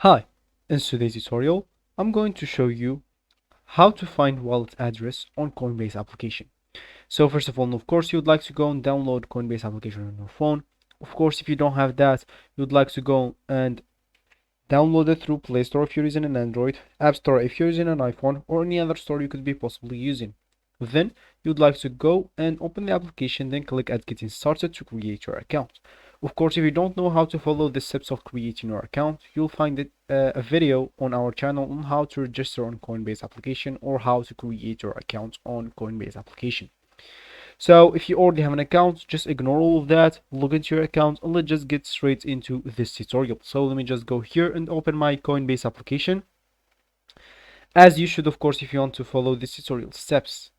Hi, in today's tutorial, I'm going to show you how to find wallet address on Coinbase application. So first of all, of course, you'd like to go and download Coinbase application on your phone. Of course, if you don't have that, you'd like to go and download it through Play Store if you're using an Android, App Store if you're using an iPhone, or any other store you could be possibly using. Then you'd like to go and open the application, then click at getting started to create your account. Of course, if you don't know how to follow the steps of creating your account, you'll find a video on our channel on how to register on Coinbase application or how to create your account on Coinbase application. So if you already have an account, just ignore all of that, log into your account, and let's just get straight into this tutorial. So let me just go here and open my Coinbase application, as you should, of course, if you want to follow this tutorial steps.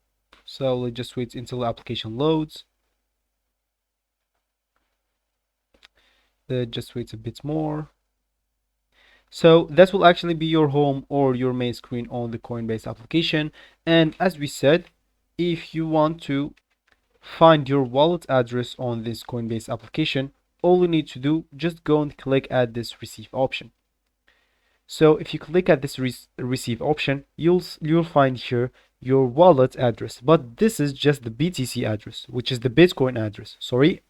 So let's just wait until the application loads. Just wait a bit more. So that will actually be your home or your main screen on the Coinbase application. And as we said, if you want to find your wallet address on this Coinbase application, all you need to do, just go and click at this receive option. So if you click at this receive option, you'll find here your wallet address, but this is just the BTC address, which is the Bitcoin address, sorry.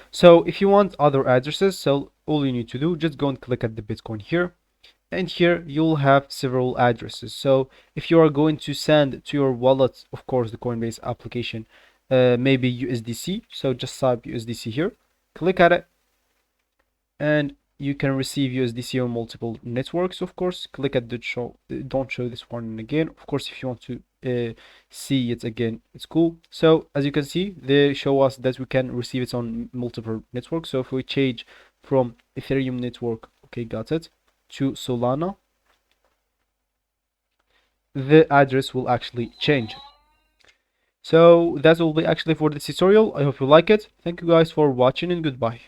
So if you want other addresses, so all you need to do, just go and click at the Bitcoin here, and here you'll have several addresses. So if you are going to send to your wallet, of course, the Coinbase application, maybe USDC, so just type USDC here, click at it, and you can receive USDC on multiple networks. Of course, click at the show, don't show this one again. Of course, if you want to see it again, it's cool. So as you can see, they show us that we can receive it on multiple networks. So if we change from Ethereum network, okay, got it, to Solana, the address will actually change. So that's all be actually for this tutorial. I hope you like it. Thank you guys for watching, and goodbye.